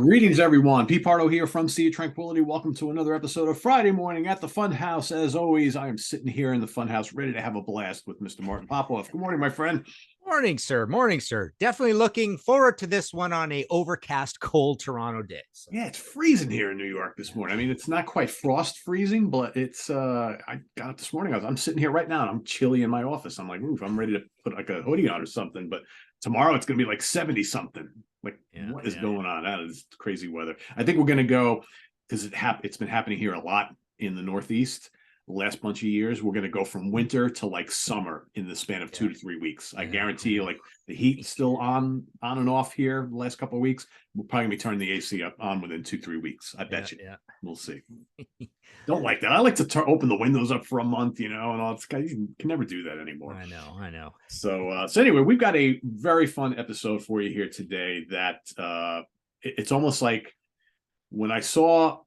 Greetings, everyone. Pete Pardo here from Sea of Tranquility. Welcome to another episode of Friday Morning at the Funhouse. As always, I am sitting here in the Funhouse ready to have a blast with Mr. Martin Popoff. Good morning, my friend. Morning, sir. Morning, sir. Definitely looking forward to this one on a overcast, cold Toronto day. So. Yeah, it's freezing here in New York this morning. I mean, it's not quite frost freezing, but it's I got up this morning. I'm sitting here right now and I'm chilly in my office. I'm like, oof, I'm ready to put like a hoodie on or something. But tomorrow it's gonna be like 70 something. Like, what is going on? That is crazy weather. I think we're gonna go because it's been happening here a lot in the Northeast. The last bunch of years, we're going to go from winter to like summer in the span of 2 to 3 weeks. I guarantee you, like the heat's still on and off here the last couple of weeks. We're probably gonna be turning the AC on within 2-3 weeks. I bet you. Yeah. We'll see. Don't like that. I like to open the windows up for a month, and all. It's you can never do that anymore. I know. So anyway, we've got a very fun episode for you here today. That it's almost like when I saw.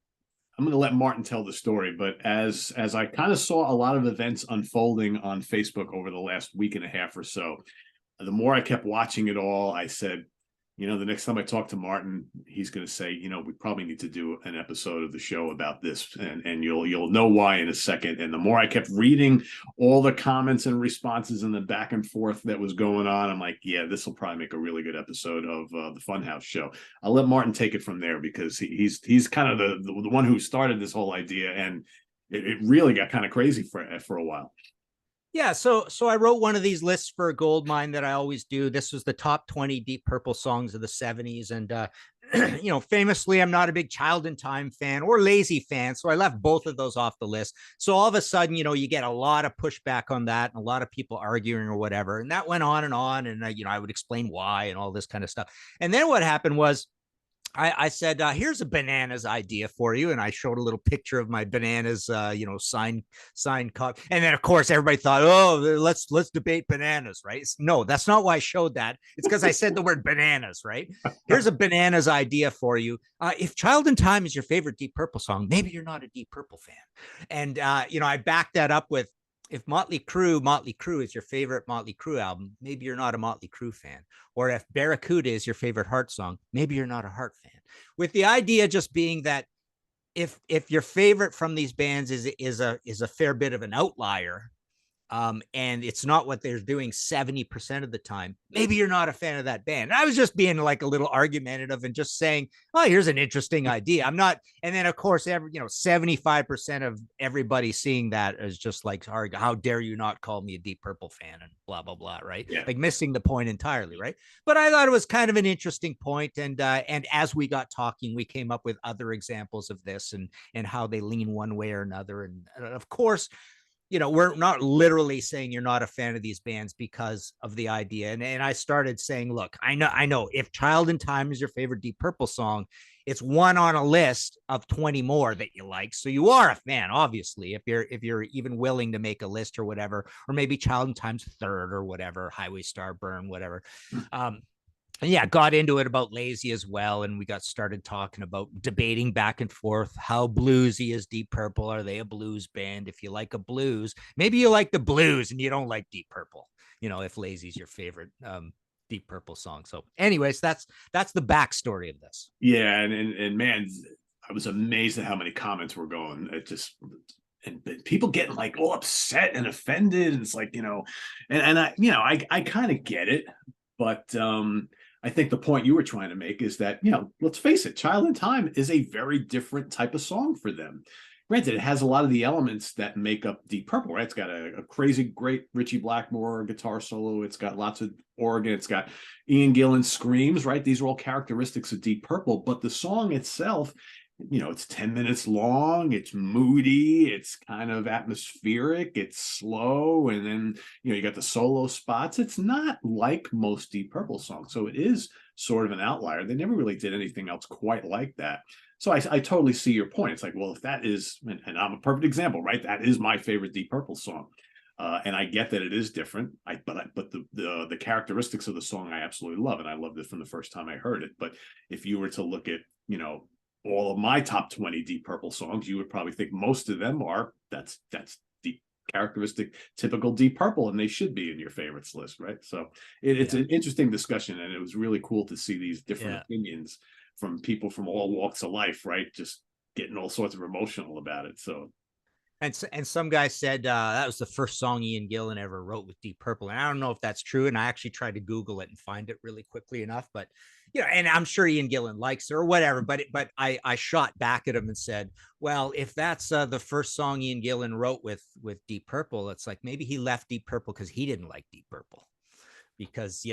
I'm going to let Martin tell the story, but as I kind of saw a lot of events unfolding on Facebook over the last week and a half or so, the more I kept watching it all, I said, the next time I talk to Martin, he's going to say, we probably need to do an episode of the show about this, and you'll know why in a second. And the more I kept reading all the comments and responses and the back and forth that was going on, I'm like, yeah, this will probably make a really good episode of the Funhouse show. I'll let Martin take it from there because he's kind of the one who started this whole idea, and it really got kind of crazy for a while. Yeah, so I wrote one of these lists for a gold mine that I always do. This was the top 20 Deep Purple songs of the 70s. And, famously, I'm not a big Child in Time fan or Lazy fan. So I left both of those off the list. So all of a sudden, you get a lot of pushback on that and a lot of people arguing or whatever. And that went on. And, I would explain why and all this kind of stuff. And then what happened was, I said, here's a bananas idea for you. And I showed a little picture of my bananas, signed copy. And then, of course, everybody thought, oh, let's debate bananas, right? No, that's not why I showed that. It's because I said the word bananas, right? Here's a bananas idea for you. If Child in Time is your favorite Deep Purple song, maybe you're not a Deep Purple fan. And, I backed that up with, if Motley Crue is your favorite Motley Crue album, maybe you're not a Motley Crue fan. Or if Barracuda is your favorite Heart song, maybe you're not a Heart fan. With the idea just being that if your favorite from these bands is a fair bit of an outlier, and it's not what they're doing 70% of the time, maybe you're not a fan of that band. And I was just being like a little argumentative and just saying, oh, here's an interesting idea. I'm not. And then, of course, 75% of everybody seeing that is just like, how dare you not call me a Deep Purple fan and blah, blah, blah. Right. Yeah. Like missing the point entirely. Right. But I thought it was kind of an interesting point. And as we got talking, we came up with other examples of this and how they lean one way or another. And of course, we're not literally saying you're not a fan of these bands because of the idea. And I started saying, look, I know if Child in Time is your favorite Deep Purple song, it's one on a list of 20 more that you like. So you are a fan, obviously, if you're even willing to make a list or whatever, or maybe Child in Time's third or whatever, Highway Star Burn, whatever. And yeah, got into it about Lazy as well. And we got started talking about debating back and forth. How bluesy is Deep Purple? Are they a blues band? If you like a blues, maybe you like the blues and you don't like Deep Purple, if Lazy's your favorite Deep Purple song. So anyways, that's the backstory of this. Yeah. And man, I was amazed at how many comments were going. It just, and people getting like all upset and offended. And it's like, and I kind of get it, but I think the point you were trying to make is that, let's face it, Child in Time is a very different type of song for them. Granted, it has a lot of the elements that make up Deep Purple, right? It's got a crazy, great Ritchie Blackmore guitar solo. It's got lots of organ. It's got Ian Gillan's screams, right? These are all characteristics of Deep Purple, but the song itself, it's 10 minutes long, it's moody, it's kind of atmospheric, it's slow, and then you got the solo spots. It's not like most Deep Purple songs, so it is sort of an outlier. They never really did anything else quite like that. So I totally see your point. It's like, well, if that is, and I'm a perfect example, right? That is my favorite Deep Purple song. And I get that it is different, but the characteristics of the song I absolutely love, and I loved it from the first time I heard it. But if you were to look at, all of my top 20 Deep Purple songs, you would probably think most of them are that's Deep characteristic, typical Deep Purple, and they should be in your favorites list, right? So it's an interesting discussion, and it was really cool to see these different opinions from people from all walks of life, right? Just getting all sorts of emotional about it. So and some guy said that was the first song Ian Gillan ever wrote with Deep Purple, and I don't know if that's true. And I actually tried to Google it and find it really quickly enough, but and I'm sure Ian Gillan likes it or whatever. But I shot back at him and said, well, if that's the first song Ian Gillan wrote with Deep Purple, it's like maybe he left Deep Purple because he didn't like Deep Purple, because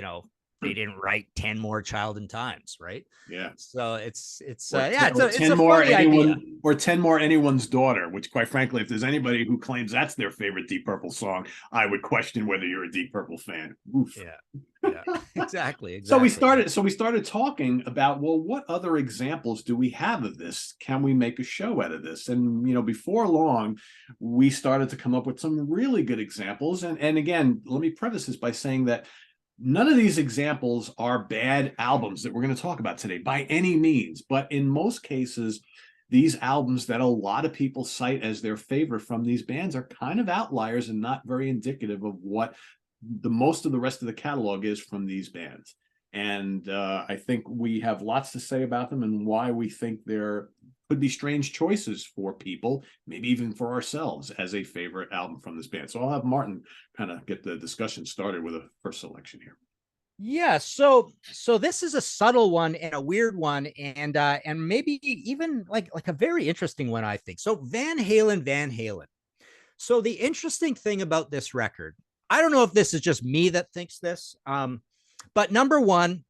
they didn't write 10 more Child in Times, right? Yeah. So it's or it's 10 a more funny anyone idea. or 10 more Anyone's Daughter, which quite frankly, if there's anybody who claims that's their favorite Deep Purple song, I would question whether you're a Deep Purple fan. Oof. Yeah, exactly. So we started talking about, well, what other examples do we have of this? Can we make a show out of this? And before long, we started to come up with some really good examples. And again, let me preface this by saying that none of these examples are bad albums that we're going to talk about today by any means, but in most cases, these albums that a lot of people cite as their favorite from these bands are kind of outliers and not very indicative of what the most of the rest of the catalog is from these bands. And I think we have lots to say about them and why we think there could be strange choices for people, maybe even for ourselves, as a favorite album from this band. So I'll have Martin kind of get the discussion started with a first selection here. Yeah, so this is a subtle one and a weird one, and maybe even like a very interesting one, I think. So Van Halen. So the interesting thing about this record, I don't know if this is just me that thinks this, but number one,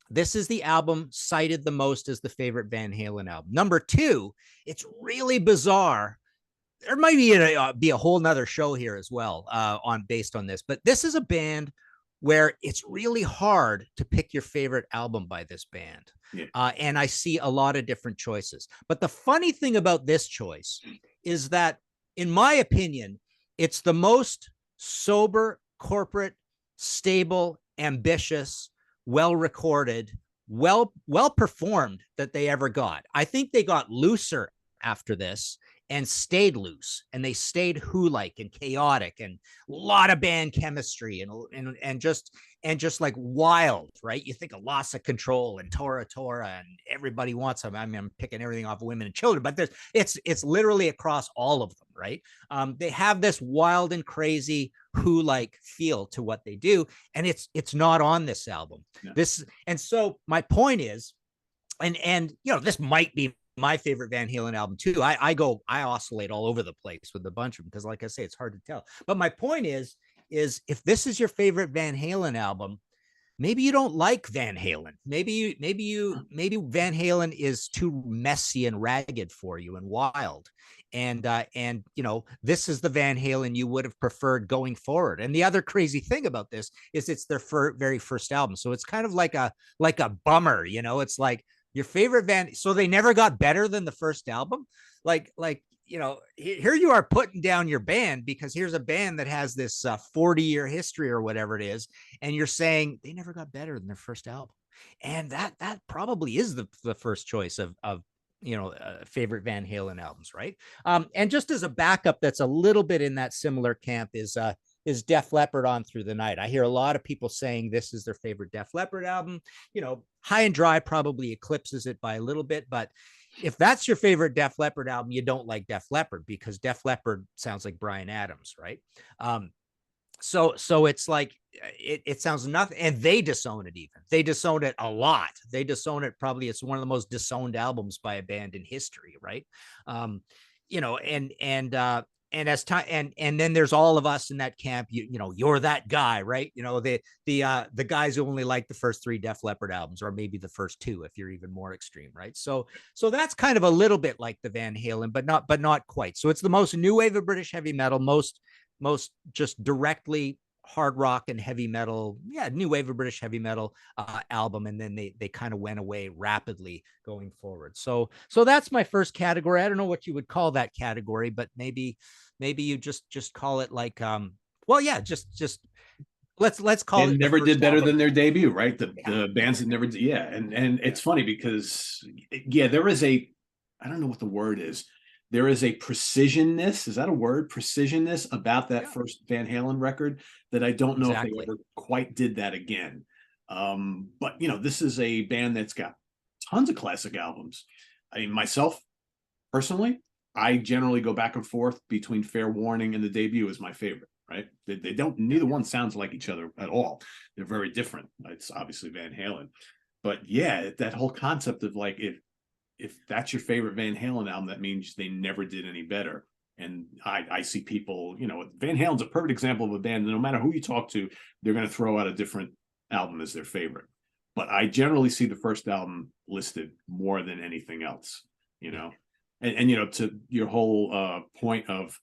this is the album cited the most as the favorite Van Halen album. Number two, it's really bizarre. There might be a whole nother show here as well based on this, but this is a band where it's really hard to pick your favorite album by this band. Yeah. And I see a lot of different choices. But the funny thing about this choice is that, in my opinion, it's the most sober, corporate, stable, ambitious, well-recorded, well performed that they ever got. I think they got looser after this and stayed loose, and they stayed Who-like and chaotic, and a lot of band chemistry and just like wild, right? You think of Loss of Control and Tora Tora and Everybody Wants Them. I mean, I'm picking everything off of Women and Children, but it's literally across all of them, right? They have this wild and crazy Who-like feel to what they do, and it's not on this album. No. And so my point is, and this might be my favorite Van Halen album too. I oscillate all over the place with a bunch of them because, like I say, it's hard to tell. But my point is if this is your favorite Van Halen album, maybe you don't like Van Halen. Maybe Van Halen is too messy and ragged for you and wild. And this is the Van Halen you would have preferred going forward. And the other crazy thing about this is it's their very first album, so it's kind of like a bummer. It's like your favorite band, so they never got better than the first album. Here you are putting down your band because here's a band that has this 40-year history or whatever it is, and you're saying they never got better than their first album. And that probably is the first choice of favorite Van Halen albums, right? And just as a backup, that's a little bit in that similar camp is Def Leppard On Through the Night. I hear a lot of people saying this is their favorite Def Leppard album. High and Dry probably eclipses it by a little bit, but if that's your favorite Def Leppard album, you don't like Def Leppard because Def Leppard sounds like Bryan Adams, right? So it's like it sounds nothing, and they disown it. Even they disown it a lot. They disown it. Probably it's one of the most disowned albums by a band in history, right? And as time and then there's all of us in that camp. You're that guy, right? The guys who only like the first 3 Def Leppard albums, or maybe the first 2 if you're even more extreme, right? So that's kind of a little bit like the Van Halen, but not quite. So it's the most new wave of British heavy metal, most just directly hard rock and heavy metal, new wave of British heavy metal album, and then they kind of went away rapidly going forward. So that's my first category. I don't know what you would call that category, but maybe you just call it like just let's call it. Never did better than their debut, right? The bands that never did, and it's funny because there is I don't know what the word is. There is a precisionness, is that a word? Precisionness about that Yeah, first Van Halen record that I don't know if they exactly. ever quite did that again. But this is a band that's got tons of classic albums. I mean, myself personally, I generally go back and forth between Fair Warning and the debut as my favorite, right? They don't, Yeah. neither one sounds like each other at all. They're very different. It's obviously Van Halen. But yeah, that whole concept of like, if that's your favorite Van Halen album, that means they never did any better. And I see people, Van Halen's a perfect example of a band that no matter who you talk to, they're going to throw out a different album as their favorite. But I generally see the first album listed more than anything else, you Yeah. know. And to your whole point of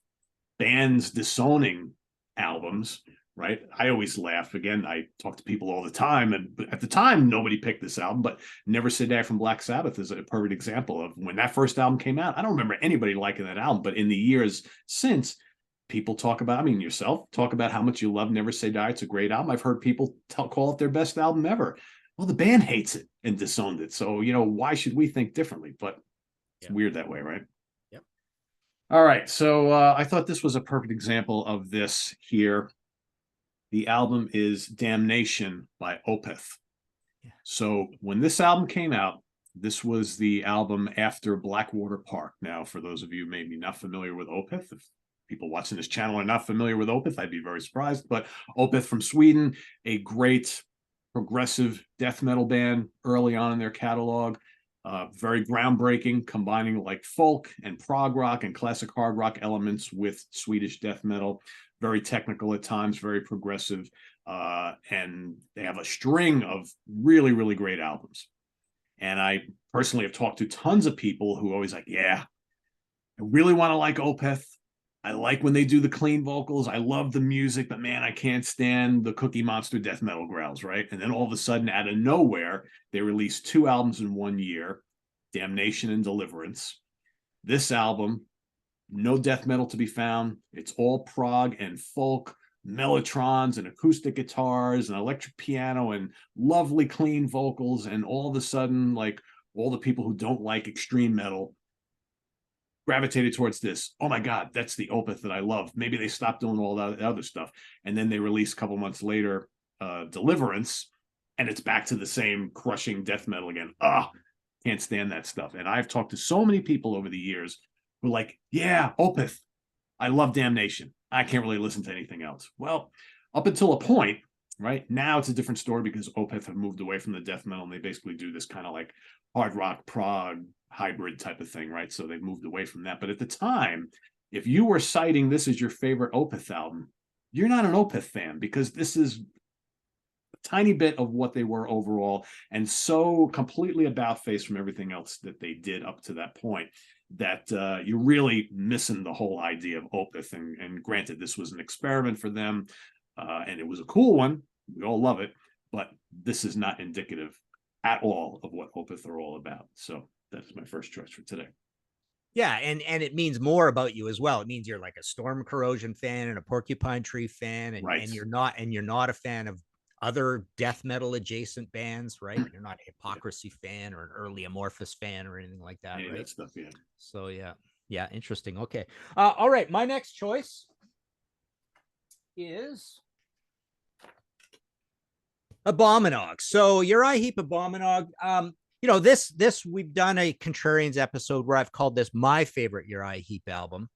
bands disowning albums, right? I always laugh. Again, I talk to people all the time, and at the time, nobody picked this album, but Never Say Die from Black Sabbath is a perfect example of when that first album came out. I don't remember anybody liking that album, but in the years since, people talk about, I mean, yourself, talk about how much you love Never Say Die. It's a great album. I've heard people call it their best album ever. Well, the band hates it and disowned it. So, why should we think differently? But it's Yeah. weird that way, right? Yep. All right. So I thought this was a perfect example of this here. The album is Damnation by Opeth. Yeah. So when this album came out, this was the album after Blackwater Park. Now, for those of you maybe not familiar with Opeth, if people watching this channel are not familiar with Opeth, I'd be very surprised. But Opeth from Sweden, a great progressive death metal band early on in their catalog. Very groundbreaking, combining like folk and prog rock and classic hard rock elements with Swedish death metal. Very technical at times, very progressive. And they have a string of really, really great albums. And I personally have talked to tons of people who are always like, yeah, I really want to like Opeth. I like when they do the clean vocals. I love the music, but man, I can't stand the Cookie Monster death metal growls, right? And then all of a sudden, out of nowhere, they released 2 albums in 1 year, Damnation and Deliverance. This album, no death metal to be found. It's all prog and folk, mellotrons and acoustic guitars and electric piano and lovely clean vocals. And all of a sudden, like all the people who don't like extreme metal gravitated towards this. Oh my God, that's the Opeth that I love. Maybe they stopped doing all that other stuff. And then they released a couple months later, Deliverance, and it's back to the same crushing death metal again. Can't stand that stuff. And I've talked to so many people over the years who are like, yeah, Opeth, I love Damnation. I can't really listen to anything else. Well, up until a point, right? Now it's a different story because Opeth have moved away from the death metal and they basically do this kind of like hard rock prog hybrid type of thing, right? So they've moved away from that. But at the time, if you were citing this as your favorite Opeth album, you're not an Opeth fan because this is a tiny bit of what they were overall and so completely about face from everything else that they did up to that point that you're really missing the whole idea of Opeth. And granted, this was an experiment for them and it was a cool one. We all love it, but this is not indicative at all of what Opeth are all about. So that's my first choice for today. Yeah, and it means more about you as well. It means you're like a Storm Corrosion fan and a Porcupine Tree fan, and Right. you're not a fan of other death metal adjacent bands, right? You're not a Yeah. Hypocrisy fan or an early Amorphous fan or anything like that, Any of right? that stuff, yeah. So yeah, interesting. Okay, all right. My next choice is Abominog. So Uriah Heap Abominog. This we've done a Contrarians episode where I've called this my favorite Uriah Heap album.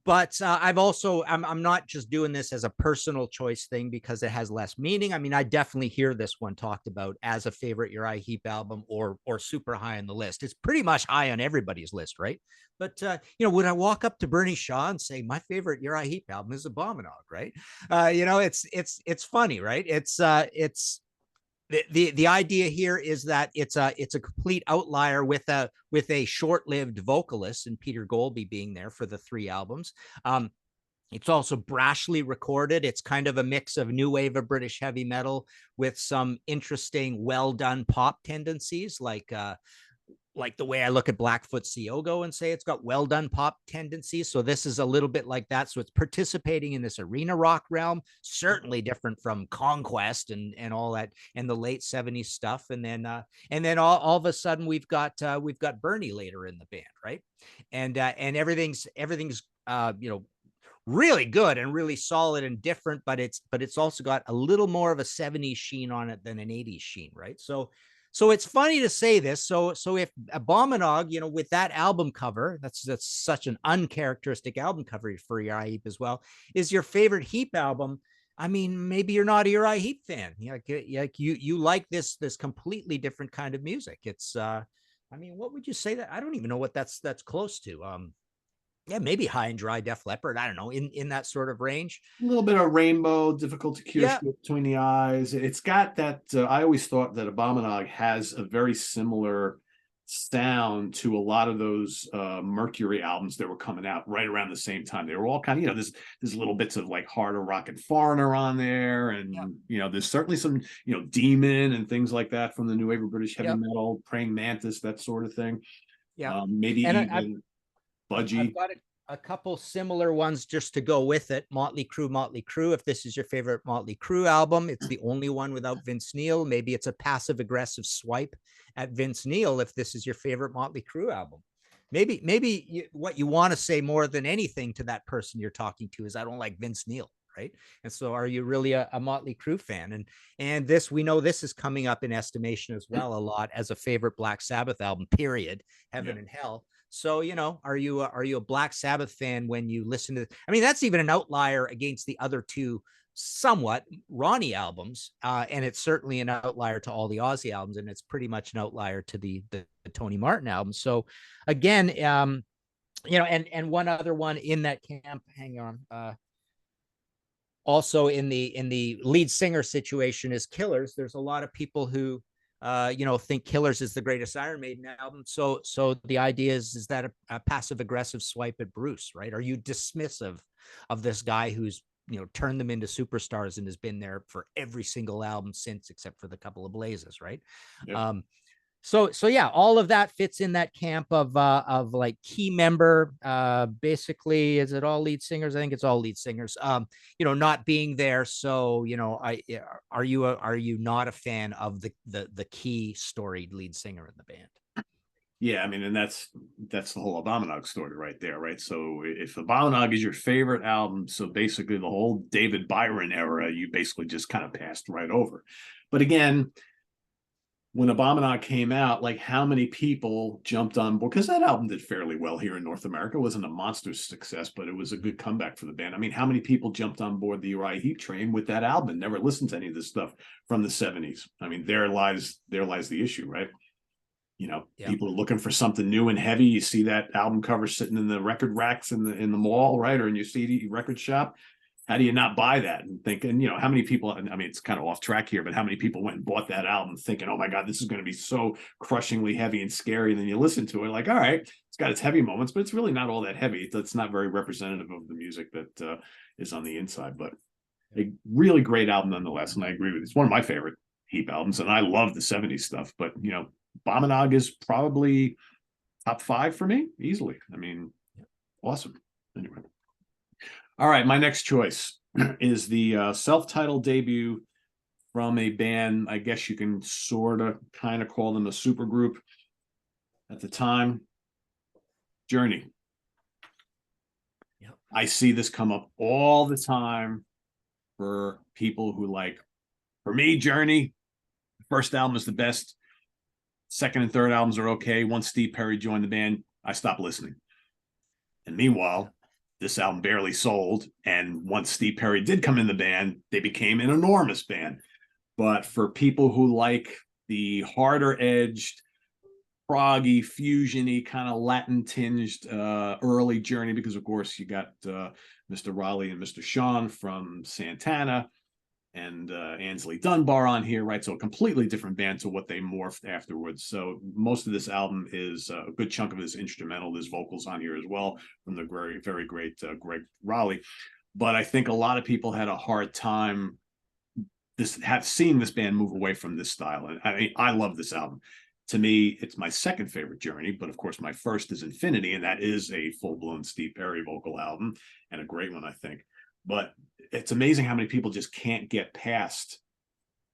But I'm not just doing this as a personal choice thing because it has less meaning. I mean, I definitely hear this one talked about as a favorite Uriah Heap album or super high on the list. It's pretty much high on everybody's list, right? But when I walk up to Bernie Shaw and say my favorite Uriah Heap album is Abominog, right? It's funny, right? It's the idea here is that it's a complete outlier with a short-lived vocalist and Peter Golby being there for the 3 albums. It's also brashly recorded. It's kind of a mix of new wave of British heavy metal with some interesting, well done pop tendencies, like like the way I look at Blackfoot Siogo and say it's got well done pop tendencies. So this is a little bit like that. So it's participating in this arena rock realm, certainly different from Conquest and all that and the late 70s stuff. And then all of a sudden we've got Bernie later in the band, right? And everything's really good and really solid and different, but it's also got a little more of a 70s sheen on it than an 80s sheen, right? So it's funny to say this. So if Abominog, with that album cover, that's such an uncharacteristic album cover for Uriah Heap as well, is your favorite Heap album. I mean, maybe you're not a Uriah Heap fan. Like you like this completely different kind of music. It's I mean, what would you say that? I don't even know what that's close to. Yeah, maybe High and Dry, Def Leppard. I don't know, in that sort of range. A little bit of Rainbow, Difficult to Cure, Yeah, Between the Eyes. It's got that. I always thought that Abominog has a very similar sound to a lot of those Mercury albums that were coming out right around the same time. They were all kind of, there's little bits of like Harder Rock and Foreigner on there, and there's certainly some Demon and things like that from the new wave of British heavy metal, Praying Mantis, that sort of thing. Yeah, maybe and even Budgie. I've got a couple similar ones just to go with it. Motley Crue. If this is your favorite Motley Crue album, it's the only one without Vince Neil. Maybe it's a passive aggressive swipe at Vince Neil if this is your favorite Motley Crue album. Maybe what you want to say more than anything to that person you're talking to is, I don't like Vince Neil, right? And so are you really a Motley Crue fan? And this, we know this is coming up in estimation as well a lot as a favorite Black Sabbath album, period, Heaven and Hell. So, are you a Black Sabbath fan when you listen to? I mean, that's even an outlier against the other two somewhat Ronnie albums, and it's certainly an outlier to all the Ozzy albums, and it's pretty much an outlier to the Tony Martin album. So, again, and one other one in that camp. Hang on. Also in the lead singer situation is Killers. There's a lot of people who think Killers is the greatest Iron Maiden album. So the idea is that a passive aggressive swipe at Bruce, right? Are you dismissive of this guy who's turned them into superstars and has been there for every single album since, except for the couple of Blazes, right? Yep. So yeah, all of that fits in that camp of like key member. Basically, is it all lead singers? I think it's all lead singers. Not being there. So are you not a fan of the key storied lead singer in the band? Yeah, I mean, and that's the whole Abominog story right there, right? So if Abominog is your favorite album, so basically the whole David Byron era, you basically just kind of passed right over. But again, when Abominog came out, like how many people jumped on board? Because that album did fairly well here in North America. It wasn't a monster success, but it was a good comeback for the band. I mean, how many people jumped on board the Uriah Heap train with that album? Never listened to any of this stuff from the 70s. I mean, there lies the issue, right? People are looking for something new and heavy. You see that album cover sitting in the record racks in the mall, right? Or in your CD record shop. How do you not buy that and think, and how many people, I mean, it's kind of off track here, but how many people went and bought that album thinking, oh my God, this is going to be so crushingly heavy and scary. And then you listen to it like, all right, it's got its heavy moments, but it's really not all that heavy. It's not very representative of the music that is on the inside, but a really great album nonetheless. And I agree with you. It's one of my favorite Heap albums. And I love the 70s stuff, but Abominog is probably top 5 for me easily. I mean, awesome. Anyway. All right, my next choice is the self-titled debut from a band. I guess you can sort of kind of call them a supergroup at the time. Journey. Yep. I see this come up all the time for people who for me, Journey, the first album is the best. Second and third albums are okay. Once Steve Perry joined the band, I stopped listening. And meanwhile, this album barely sold. And once Steve Perry did come in the band, they became an enormous band. But for people who like the harder edged, proggy, fusion-y, kind of Latin tinged early Journey, because of course you got Mr. Raleigh and Mr. Sean from Santana and Ansley Dunbar on here, right? So a completely different band to what they morphed afterwards. So most of this album is a good chunk of it is instrumental. There's vocals on here as well from the very, very great Greg Raleigh. But I think a lot of people had a hard time seen this band move away from this style. And I mean, I love this album. To me, it's my second favorite Journey, but of course, my first is Infinity, and that is a full-blown Steve Perry vocal album and a great one, I think. But it's amazing how many people just can't get past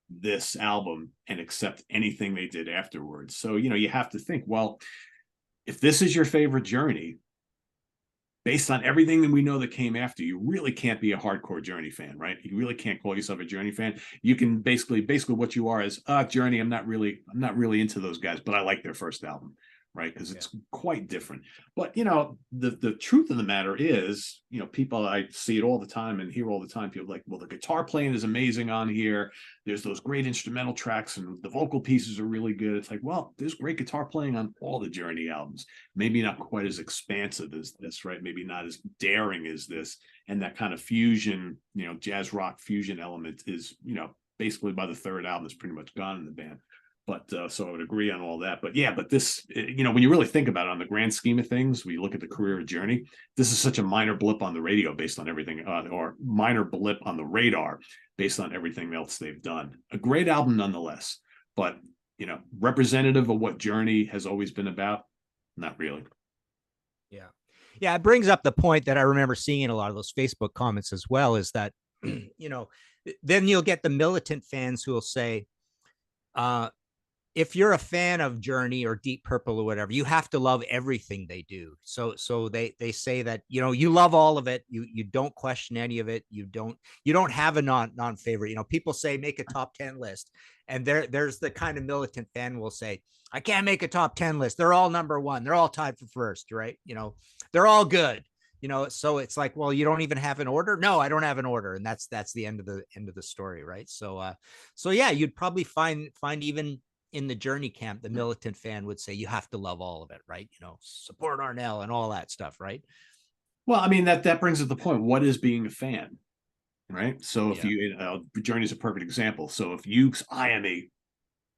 this album and accept anything they did afterwards. So, you have to think, well, if this is your favorite Journey, based on everything that we know that came after, you really can't be a hardcore Journey fan, right? You really can't call yourself a Journey fan. You can basically what you are is Journey. I'm not really into those guys, but I like their first album, right? Because it's quite different. But the truth of the matter is, people, I see it all the time and hear all the time. People are like, well, the guitar playing is amazing on here. There's those great instrumental tracks and the vocal pieces are really good. It's like, well, there's great guitar playing on all the Journey albums. Maybe not quite as expansive as this, right? Maybe not as daring as this. And that kind of fusion, jazz rock fusion element is, basically by the third album is pretty much gone in the band. But so I would agree on all that. But yeah, but this, when you really think about it on the grand scheme of things, when you look at the career of Journey, this is such a minor blip on the radio based on everything, or minor blip on the radar based on everything else they've done. A great album nonetheless, but representative of what Journey has always been about, not really. Yeah. Yeah. It brings up the point that I remember seeing in a lot of those Facebook comments as well, is that, then you'll get the militant fans who will say, if you're a fan of Journey or Deep Purple or whatever, you have to love everything they do. So they say that, you love all of it. You don't question any of it. You don't have a non-favorite. People say make a top 10 list. And there's the kind of militant fan will say, I can't make a top 10 list. They're all number one. They're all tied for first, right? They're all good. So it's like, well, you don't even have an order. No, I don't have an order. And that's the end of the story. Right. So yeah, you'd probably find even in the Journey camp, the militant fan would say, you have to love all of it, right? Support Arnell and all that stuff, right? Well, I mean, that brings up the point. What is being a fan, right? So if Journey is a perfect example. So if I am a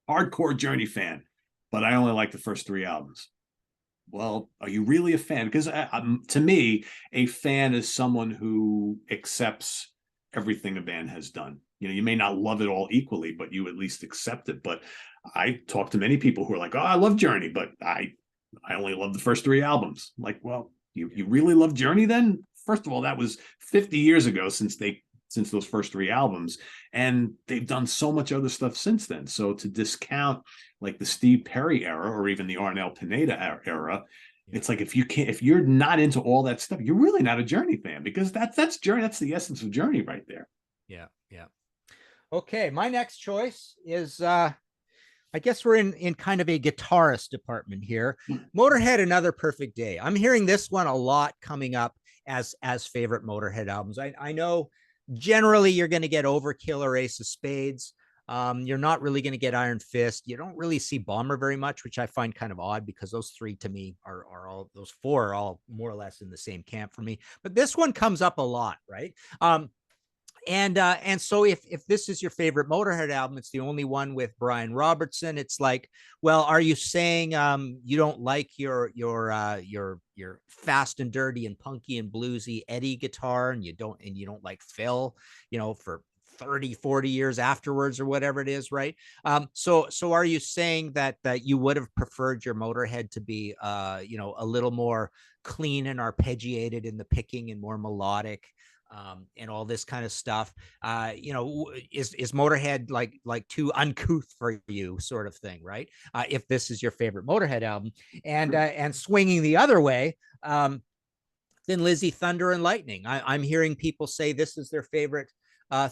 hardcore Journey fan, but I only like the first three albums. Well, are you really a fan? Because to me, a fan is someone who accepts everything a band has done. You may not love it all equally, but you at least accept it. But I talk to many people who are like, oh, I love Journey, but I only love the first three albums. Like, well, you really love Journey then? First of all, that was 50 years ago since those first three albums, and they've done so much other stuff since then. So to discount like the Steve Perry era or even the Arnell Pineda era, it's like if you're not into all that stuff, you're really not a Journey fan, because that's Journey. That's the essence of Journey right there. Yeah. Okay, my next choice is I guess we're in kind of a guitarist department here. Motorhead, Another Perfect Day. I'm hearing this one a lot coming up as favorite Motorhead albums. I know generally you're going to get Overkill or Ace of Spades. You're not really going to get Iron Fist. You don't really see Bomber very much, which I find kind of odd, because those three to me are all, those four are all more or less in the same camp for me. But this one comes up a lot, right? And so if this is your favorite Motorhead album, it's the only one with Brian Robertson. It's like, well, are you saying you don't like your fast and dirty and punky and bluesy Eddie guitar, and you don't like Phil, for 30-40 years afterwards or whatever it is, right? So are you saying that you would have preferred your Motorhead to be a little more clean and arpeggiated in the picking and more melodic? And all this kind of stuff, is Motorhead like too uncouth for you, sort of thing, right? If this is your favorite Motorhead album, and swinging the other way, Thin Lizzy, Thunder and Lightning. I'm hearing people say this is their favorite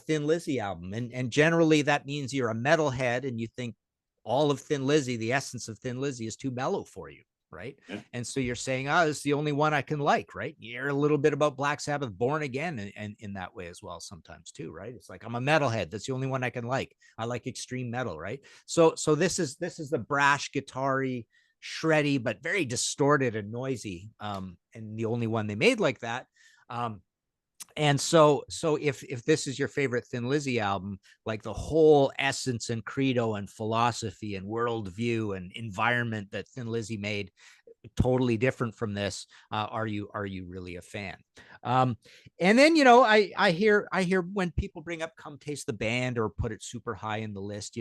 Thin Lizzy album, and generally that means you're a metalhead and you think all of Thin Lizzy, the essence of Thin Lizzy, is too mellow for you. Right. Yeah. And so you're saying, this is the only one I can like, right? You're a little bit about Black Sabbath, Born Again, and in that way as well sometimes too, right? It's like, I'm a metalhead. That's the only one I can like. I like extreme metal, right? So this is the brash, guitar-y, shreddy, but very distorted and noisy, and the only one they made like that. And so if this is your favorite Thin Lizzy album, like the whole essence and credo and philosophy and worldview and environment that Thin Lizzy made, totally different from this, are you really a fan? And then I hear when people bring up Come Taste the Band or put it super high in the list,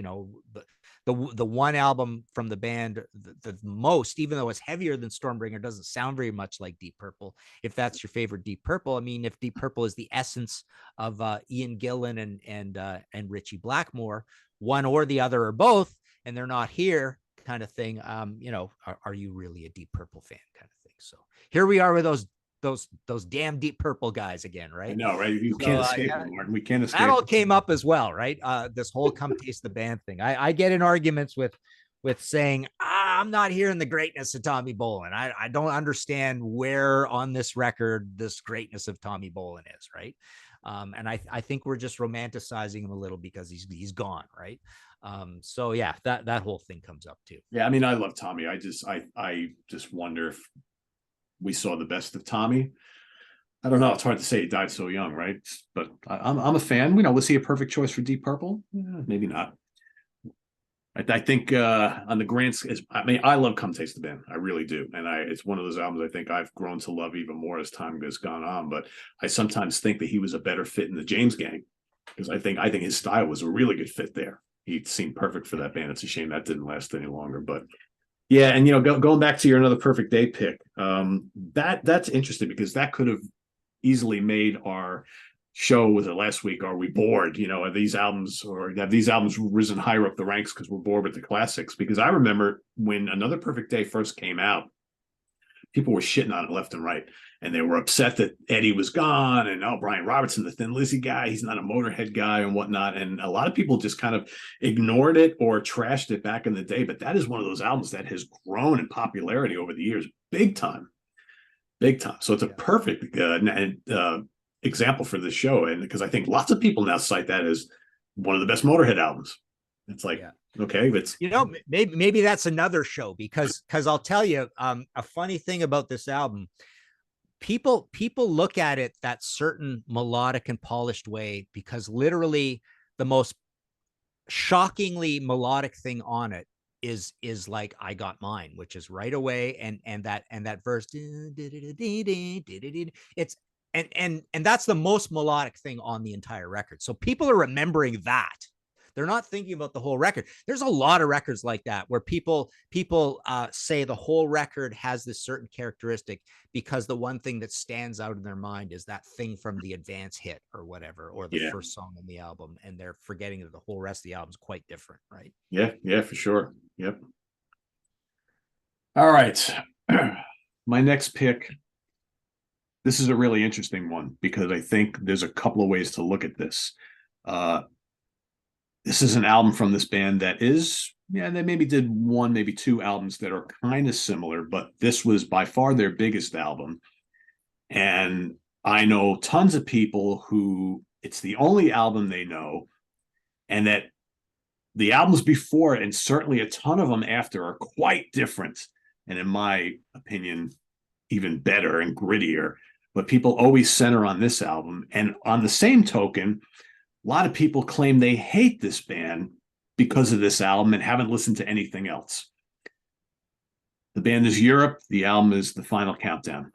the one album from the band the most, even though it's heavier than Stormbringer, doesn't sound very much like Deep Purple. If that's your favorite Deep Purple, I mean, if Deep Purple is the essence of Ian Gillan and Richie Blackmore, one or the other or both, and they're not here, kind of thing. You know, are you really a Deep Purple fan, kind of thing? So here we are with those damn Deep Purple guys again, right? I know, right? You can't escape them, Martin. We can't escape. That all came up as well, right? This whole "Come Taste the Band" thing. I get in arguments with saying I'm not hearing the greatness of Tommy Bolin. I don't understand where on this record this greatness of Tommy Bolin is, right? And I think we're just romanticizing him a little because he's gone, right? So yeah, that whole thing comes up too. Yeah, I mean, I love Tommy. I just wonder if we saw the best of Tommy. I don't know. It's hard to say. He died so young, right? But I'm a fan. You know, was he a perfect choice for Deep Purple? Yeah, maybe not. I think on the grand, I mean, I love "Come Taste the Band." I really do, and it's one of those albums I think I've grown to love even more as time has gone on. But I sometimes think that he was a better fit in the James Gang because I think his style was a really good fit there. He seemed perfect for that band. It's a shame that didn't last any longer, but. Yeah, and you know, going back to your Another Perfect Day pick, that's interesting because that could have easily made our show. Was it last week? Are we bored? You know, are these albums or have these albums risen higher up the ranks because we're bored with the classics? Because I remember when Another Perfect Day first came out, people were shitting on it left and right. And they were upset that Eddie was gone and Brian Robertson, the Thin Lizzy guy, he's not a Motorhead guy and whatnot. And a lot of people just kind of ignored it or trashed it back in the day. But that is one of those albums that has grown in popularity over the years, big time. So it's a perfect example for this show. And because I think lots of people now cite that as one of the best Motorhead albums. It's like, okay, but you know, maybe that's another show because I'll tell you a funny thing about this album. People look at it that certain melodic and polished way because literally the most shockingly melodic thing on it is like I Got Mine, which is Right Away, and that verse, it's and that's the most melodic thing on the entire record. So people are remembering that. They're not thinking about the whole record. There's a lot of records like that where people say the whole record has this certain characteristic because the one thing that stands out in their mind is that thing from the advance hit or whatever, or the first song in the album, and they're forgetting that the whole rest of the album is quite different, right? Yeah, for sure. Yep. All right. My next pick. This is a really interesting one because I think there's a couple of ways to look at this. This is an album from this band that is, they maybe did one, maybe two albums that are kind of similar, but this was by far their biggest album. And I know tons of people who it's the only album they know, and that the albums before it, and certainly a ton of them after, are quite different. And in my opinion, even better and grittier. But people always center on this album. And on the same token, a lot of people claim they hate this band because of this album and haven't listened to anything else. The band is Europe. The album is The Final Countdown,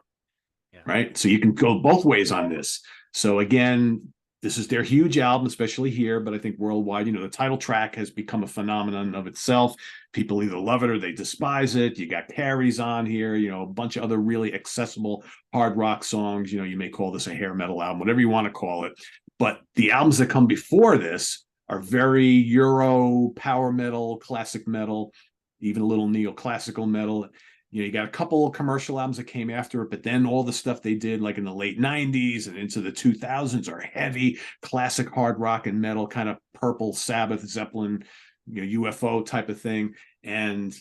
right? So you can go both ways on this. So again, this is their huge album, especially here, but I think worldwide, the title track has become a phenomenon of itself. People either love it or they despise it. You got Carries on here, a bunch of other really accessible hard rock songs. You may call this a hair metal album, whatever you want to call it. But the albums that come before this are very Euro, power metal, classic metal, even a little neoclassical metal. You got a couple of commercial albums that came after it, but then all the stuff they did like in the late 90s and into the 2000s are heavy classic hard rock and metal, kind of Purple, Sabbath, Zeppelin, UFO type of thing. And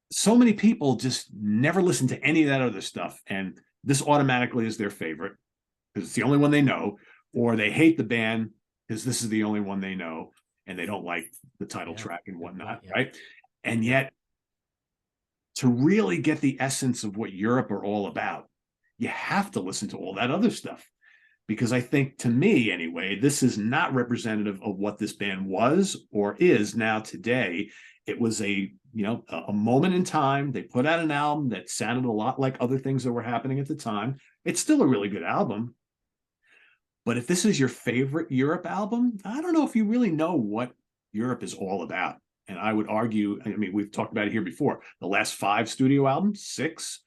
so many people just never listen to any of that other stuff. And this automatically is their favorite because it's the only one they know, or they hate the band because this is the only one they know and they don't like the title track and whatnot, right? And yet, to really get the essence of what Europe are all about, you have to listen to all that other stuff. Because I think, to me anyway, this is not representative of what this band was or is now today. It was a moment in time. They put out an album that sounded a lot like other things that were happening at the time. It's still a really good album. But if this is your favorite Europe album, I don't know if you really know what Europe is all about. And I would argue, I mean, we've talked about it here before. The last 5 studio albums, 6,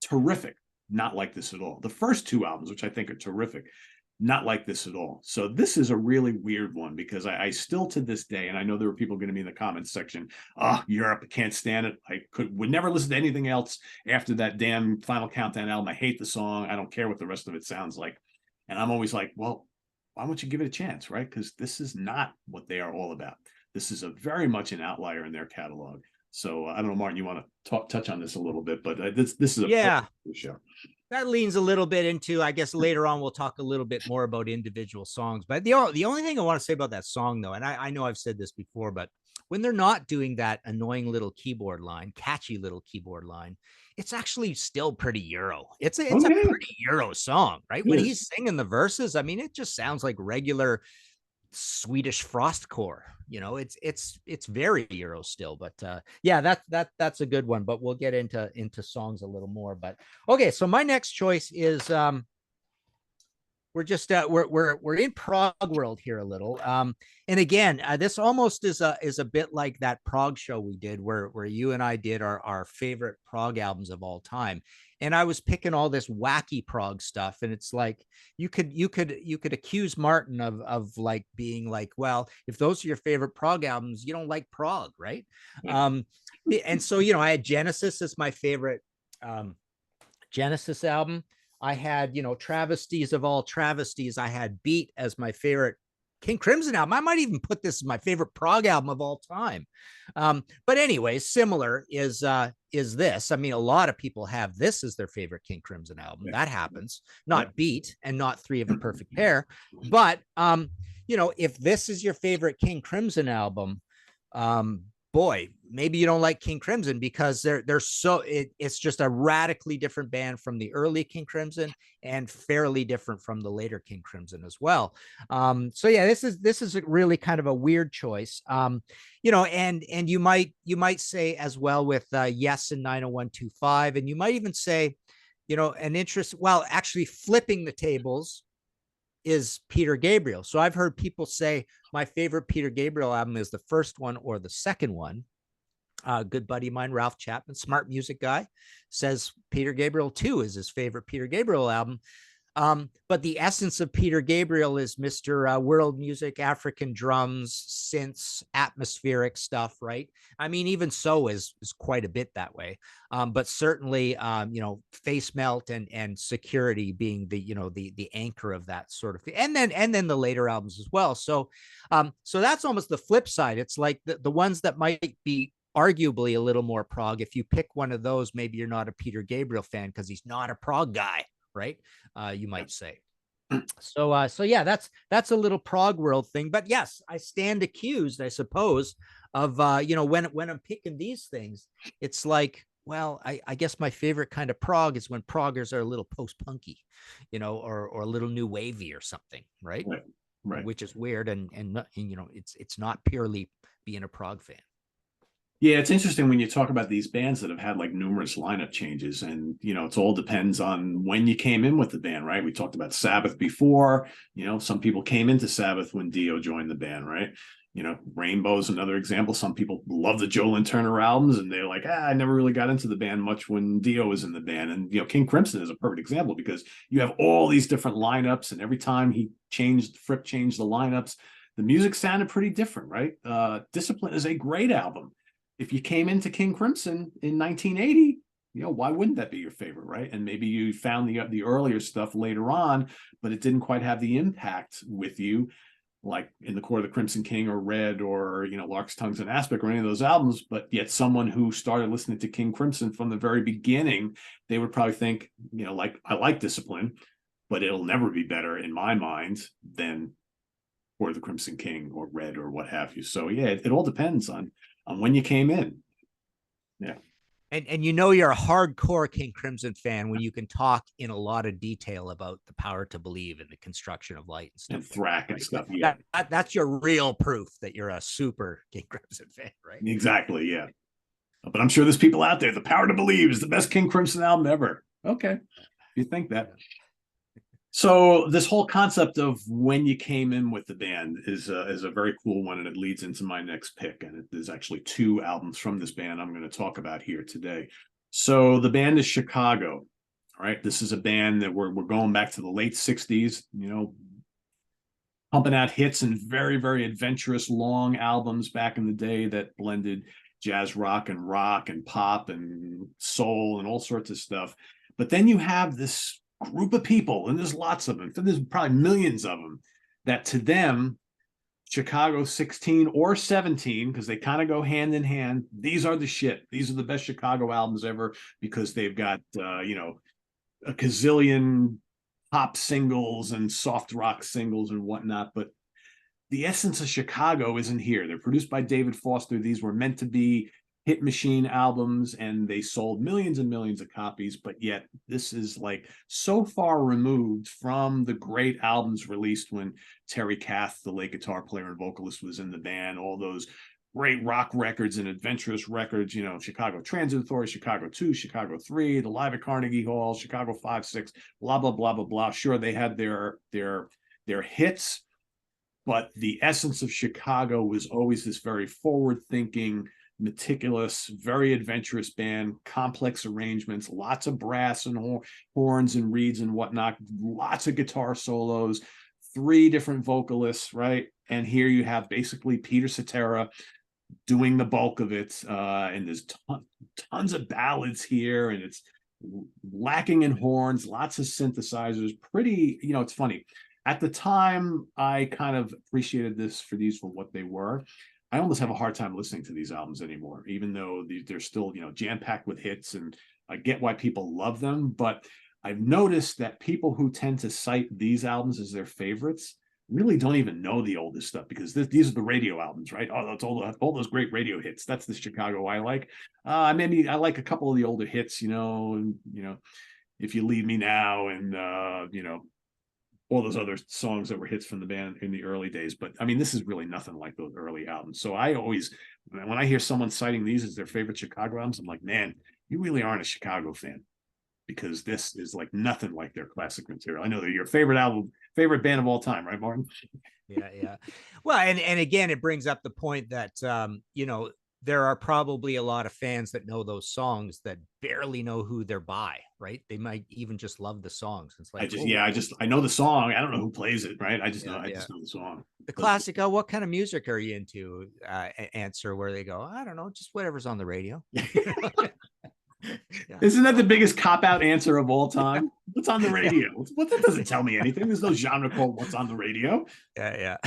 terrific. Not like this at all. The first 2 albums, which I think are terrific, not like this at all. So this is a really weird one because I still to this day, and I know there are people going to be in the comments section, oh, Europe, can't stand it. I would never listen to anything else after that damn Final Countdown album. I hate the song. I don't care what the rest of it sounds like. And I'm always like, well, why don't you give it a chance, right? Because this is not what they are all about. This is a very much an outlier in their catalog. So I don't know, Martin, you want to touch on this a little bit, but this is a Yeah, show. that leans a little bit into, I guess later on we'll talk a little bit more about individual songs. But the only thing I want to say about that song though, and I know I've said this before, but when they're not doing that annoying little keyboard line, catchy little keyboard line, it's actually still pretty Euro. It's a pretty Euro song, right? When he's singing the verses, I mean, it just sounds like regular Swedish frostcore. You know, it's very Euro still, but yeah, that's a good one. But we'll get into songs a little more. But okay, so my next choice is we're just we're in Prague World here a little. And again, this almost is a bit like that Prague show we did where you and I did our favorite Prague albums of all time. And I was picking all this wacky Prague stuff, and it's like you could accuse Martin of like being like, well, if those are your favorite Prague albums, you don't like Prague, right? And so I had Genesis as my favorite Genesis album. I had, Travesties of all travesties. I had Beat as my favorite King Crimson album. I might even put this as my favorite Prague album of all time. But anyway, similar is this. I mean, a lot of people have this as their favorite King Crimson album. That happens. Not Beat and not Three of a Perfect Pair. But, if this is your favorite King Crimson album, boy, maybe you don't like King Crimson because it's just a radically different band from the early King Crimson and fairly different from the later King Crimson as well. So yeah, this is really kind of a weird choice. And you might say as well with Yes and 90125, and you might even say, an interest. Well, actually, flipping the tables is Peter Gabriel. So I've heard people say my favorite Peter Gabriel album is the first one or the second one. Good buddy of mine, Ralph Chapman, smart music guy, says Peter Gabriel 2 is his favorite Peter Gabriel album. But the essence of Peter Gabriel is Mr. World music, African drums, synths, atmospheric stuff, right? I mean, even So is quite a bit that way. But certainly, Face Melt and Security being the anchor of that sort of thing. And then the later albums as well. So that's almost the flip side. It's like the ones that might be arguably a little more prog. If you pick one of those, maybe you're not a Peter Gabriel fan because he's not a prog guy, right? You might say. So yeah, that's a little Prague World thing. But yes, I stand accused, I suppose, of when I'm picking these things, it's like, well, I guess my favorite kind of prog is when proggers are a little post-punky, or a little new wavy or something, right? Right. Which is weird, and it's not purely being a prog fan. Yeah, it's interesting when you talk about these bands that have had like numerous lineup changes, and it all depends on when you came in with the band, right? We talked about Sabbath before. Some people came into Sabbath when Dio joined the band, right? Rainbow's another example. Some people love the Joe Lynn Turner albums, and they're like, I never really got into the band much when Dio was in the band. And King Crimson is a perfect example because you have all these different lineups, and every time Fripp changed the lineups, the music sounded pretty different, right? Discipline is a great album. If you came into King Crimson in 1980, why wouldn't that be your favorite, right? And maybe you found the earlier stuff later on, but it didn't quite have the impact with you, like in the Core of the Crimson King or Red or Lark's Tongues and Aspic or any of those albums. But yet someone who started listening to King Crimson from the very beginning, they would probably think, like, I like Discipline, but it'll never be better in my mind than Core of the Crimson King or Red or what have you. So yeah, it all depends on when you came in. Yeah. And you're a hardcore King Crimson fan when you can talk in a lot of detail about the Power to Believe and the construction of light and stuff. And Thrack and stuff. Yeah. That's your real proof that you're a super King Crimson fan, right? Exactly. Yeah. But I'm sure there's people out there. The Power to Believe is the best King Crimson album ever. Okay. You think that. So this whole concept of when you came in with the band is a very cool one, and it leads into my next pick. And there's actually two albums from this band I'm going to talk about here today. So the band is Chicago. All right, this is a band that we're going back to the late '60s. You know, pumping out hits and very, very adventurous long albums back in the day that blended jazz rock and pop and soul and all sorts of stuff. But then you have this group of people, and there's lots of them, there's probably millions of them, that to them, Chicago 16 or 17, because they kind of go hand in hand, these are the shit. These are the best Chicago albums ever because they've got, a gazillion pop singles and soft rock singles and whatnot. But the essence of Chicago isn't here. They're produced by David Foster. These were meant to be hit machine albums, and they sold millions and millions of copies. But yet this is like so far removed from the great albums released when Terry Kath, the late guitar player and vocalist, was in the band. All those great rock records and adventurous records, you know, Chicago Transitory, Chicago 2, Chicago 3, the Live at Carnegie Hall, Chicago 5, 6, blah, blah, blah, blah, blah. Sure, they had their hits, but the essence of Chicago was always this very forward-thinking, meticulous, very adventurous band, complex arrangements, lots of brass and horns and reeds and whatnot, lots of guitar solos, three different vocalists, right? And here you have basically Peter Cetera doing the bulk of it, and there's tons of ballads here, and it's lacking in horns, lots of synthesizers. Pretty, you know, it's funny. At the time, I kind of appreciated these for what they were. I almost have a hard time listening to these albums anymore, even though they're still, you know, jam-packed with hits, and I get why people love them. But I've noticed that people who tend to cite these albums as their favorites really don't even know the oldest stuff, because these are the radio albums, right? Oh, that's all those great radio hits. That's the Chicago I like. Maybe I like a couple of the older hits, you know, and If You Leave Me Now, and all those other songs that were hits from the band in the early days. But I mean, this is really nothing like those early albums. So I always, when I hear someone citing these as their favorite Chicago albums, I'm like, man, you really aren't a Chicago fan, because this is like nothing like their classic material. I know they're your favorite band of all time, right, Martin? Yeah. Well, and again, it brings up the point that there are probably a lot of fans that know those songs that barely know who they're by, right? They might even just love the songs. It's like, I know the song. I don't know who plays it, right? I just know the song. The classic, oh, what kind of music are you into? Answer where they go, I don't know, just whatever's on the radio. Yeah. Isn't that the biggest cop-out answer of all time? What's on the radio? What, that doesn't tell me anything. There's no genre called what's on the radio. Yeah.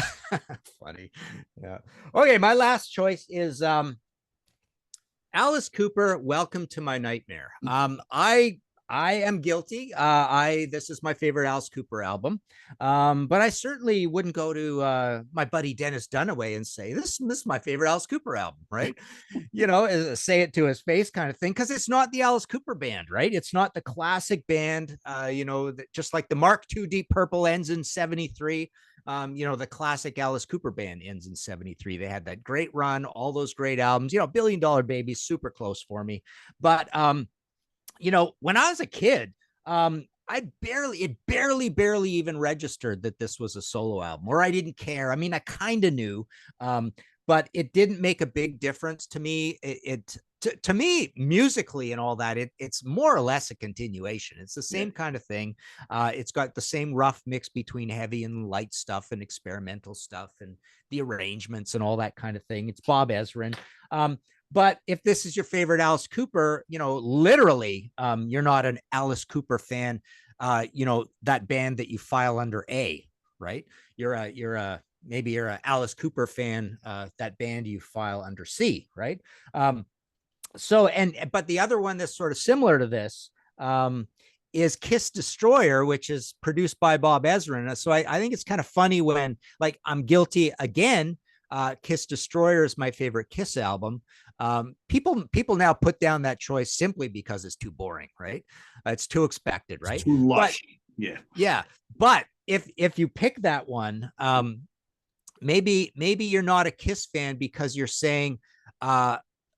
Funny. Yeah. Okay, my last choice is Alice Cooper, Welcome to My Nightmare. I am guilty. This is my favorite Alice Cooper album. But I certainly wouldn't go to my buddy Dennis Dunaway and say, this is my favorite Alice Cooper album, right? Say it to his face kind of thing, because it's not the Alice Cooper band, right? It's not the classic band, just like the Mark II Deep Purple ends in 73. The classic Alice Cooper band ends in 73. They had that great run, all those great albums, Billion Dollar Baby, super close for me. But, when I was a kid, it barely even registered that this was a solo album, or I didn't care. I mean, I kind of knew, but it didn't make a big difference to me. To me, musically and all that, it's more or less a continuation. It's the same kind of thing. It's got the same rough mix between heavy and light stuff and experimental stuff and the arrangements and all that kind of thing. It's Bob Ezrin. But if this is your favorite Alice Cooper, literally, you're not an Alice Cooper fan, that band that you file under A, right? Maybe you're a Alice Cooper fan, that band you file under C, right? But the other one that's sort of similar to this is Kiss Destroyer, which is produced by Bob Ezrin. So I think it's kind of funny when, like, I'm guilty again. Kiss Destroyer is my favorite Kiss album. People now put down that choice simply because it's too boring, right? It's too expected, right? It's too lush. Yeah. But if you pick that one, maybe you're not a Kiss fan because you're saying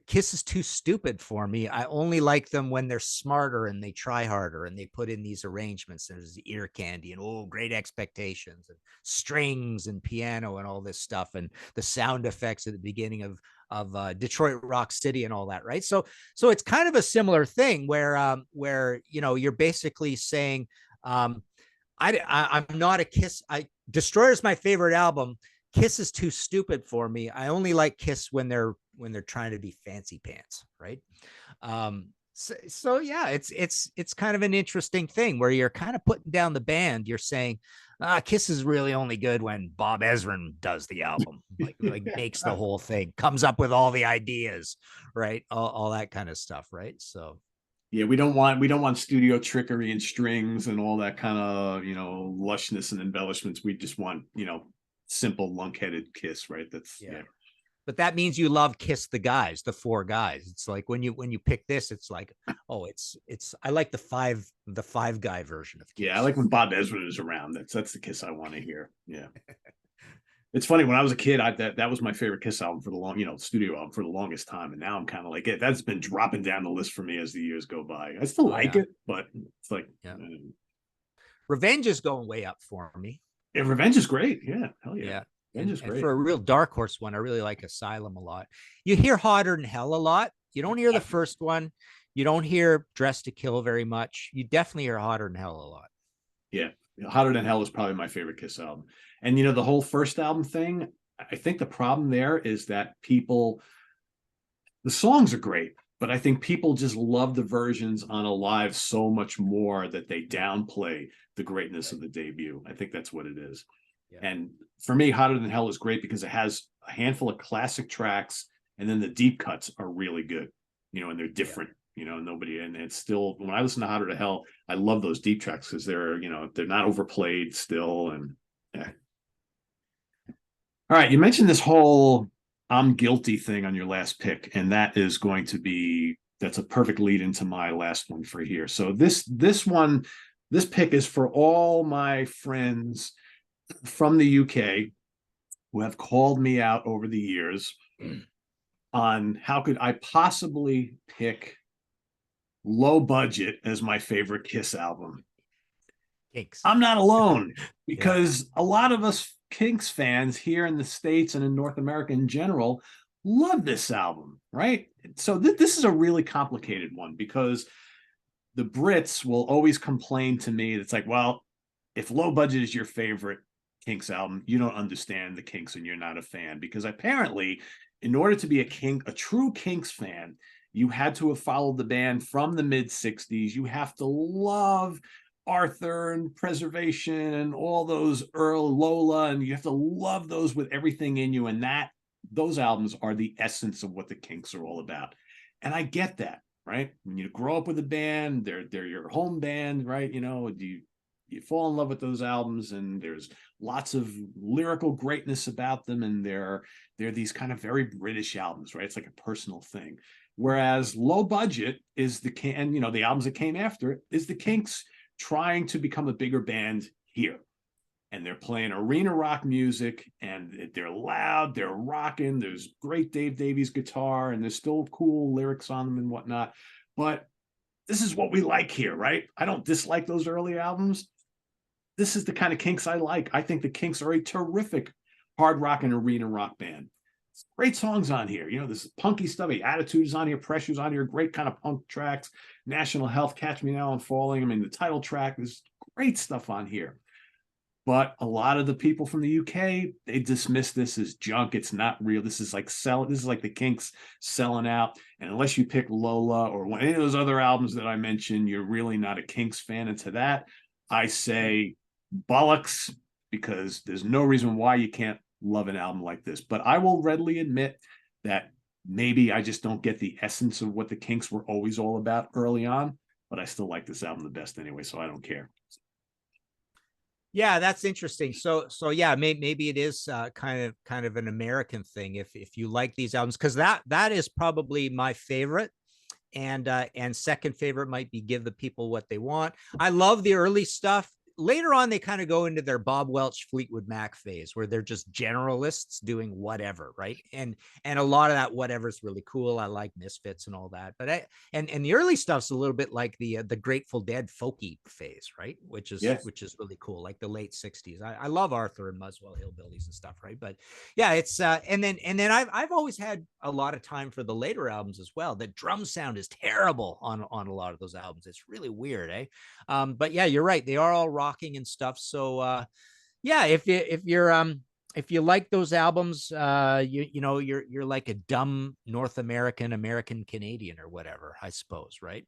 Kiss is too stupid for me. I only like them when they're smarter and they try harder and they put in these arrangements. There's ear candy and great expectations and strings and piano and all this stuff and the sound effects at the beginning of Detroit Rock City and all that, right? So it's kind of a similar thing where you're basically saying, I'm not a Kiss. Destroyer's my favorite album. Kiss is too stupid for me. I only like Kiss when they're trying to be fancy pants, right? So yeah, it's kind of an interesting thing where you're kind of putting down the band. You're saying, Kiss is really only good when Bob Ezrin does the album, like makes the whole thing, comes up with all the ideas, right? All that kind of stuff, right? So yeah, we don't want studio trickery and strings and all that kind of lushness and embellishments. We just want simple lunkheaded Kiss, right? That's yeah. But that means you love Kiss the guys, the four guys. It's like when you pick this, it's like, oh, it's I like the five guy version of Kiss. Yeah, I like when Bob Ezrin is around. That's the Kiss I want to hear. Yeah. It's funny, when I was a kid, that was my favorite Kiss album for the studio album for the longest time, and now I'm kind of like it. That's been dropping down the list for me as the years go by. I still like it, but it's like Revenge is going way up for me. Yeah, Revenge is great. Yeah, hell yeah. Yeah. Revenge is and great. For a real dark horse one, I really like Asylum a lot. You hear Hotter Than Hell a lot. You don't hear the first one. You don't hear Dressed to Kill very much. You definitely hear Hotter Than Hell a lot. Yeah, Hotter Than Hell is probably my favorite Kiss album. And the whole first album thing, I think the problem there is that the songs are great, but I think people just love the versions on a live so much more that they downplay the greatness of the debut. I think that's what it is. Yeah. And for me, Hotter Than Hell is great because it has a handful of classic tracks, and then the deep cuts are really good, and they're different. And it's still, when I listen to Hotter Than Hell, I love those deep tracks because they're not overplayed still. And yeah. All right, you mentioned this whole I'm guilty thing on your last pick, and that's a perfect lead into my last one for here. So this pick is for all my friends from the UK who have called me out over the years on how could I possibly pick Low Budget as my favorite Kiss album. Kinks. I'm not alone, because a lot of us Kinks fans here in the States and in North America in general love this album, right? So this is a really complicated one, because the Brits will always complain to me. It's like, well, if Low Budget is your favorite Kinks album, you don't understand the Kinks and you're not a fan, because apparently in order to be a true Kinks fan, you had to have followed the band from the mid-60s. You have to love Arthur and Preservation and all those Earl, Lola, and you have to love those with everything in you. And those albums are the essence of what the Kinks are all about. And I get that, right? When you grow up with a band, they're your home band, right? You fall in love with those albums, and there's lots of lyrical greatness about them, and they're these kind of very British albums, right? It's like a personal thing. Whereas Low Budget is the albums that came after it is the Kinks trying to become a bigger band here. And they're playing arena rock music, and they're loud, they're rocking, there's great Dave Davies guitar, and there's still cool lyrics on them and whatnot. But this is what we like here, right? I don't dislike those early albums. This is the kind of Kinks I like. I think the Kinks are a terrific hard rock and arena rock band. Great songs on here. This punky stuff. Attitude is on here. Pressure's on here. Great kind of punk tracks. National Health, Catch Me Now I'm Falling. I mean, the title track, there's great stuff on here. But a lot of the people from the UK, they dismiss this as junk. It's not real. This is like the Kinks selling out. And unless you pick Lola or any of those other albums that I mentioned, you're really not a Kinks fan. And to that, I say bollocks, because there's no reason why you can't love an album like this. But I will readily admit that maybe I just don't get the essence of what the Kinks were always all about early on, but I still like this album the best anyway, so I don't care. Yeah, that's interesting. So yeah, maybe it is kind of an American thing if you like these albums, because that is probably my favorite. And second favorite might be Give the People What They Want. I love the early stuff. later on they kind of go into their Bob Welch Fleetwood Mac phase where they're just generalists doing whatever, right? And a lot of that whatever is really cool. I like Misfits and all that, but and the early stuff's a little bit like the Grateful Dead folky phase, right? Which is Yes. really cool, like the late 60s. I love Arthur and Muswell Hillbillies and stuff, right? But yeah, it's and then I've always had a lot of time for the later albums as well. The drum sound is terrible on a lot of those albums. It's really weird, eh? But yeah, you're right. They are all rocking and stuff. So yeah, if you like those albums, you know you're like a dumb North American Canadian or whatever, I suppose, right?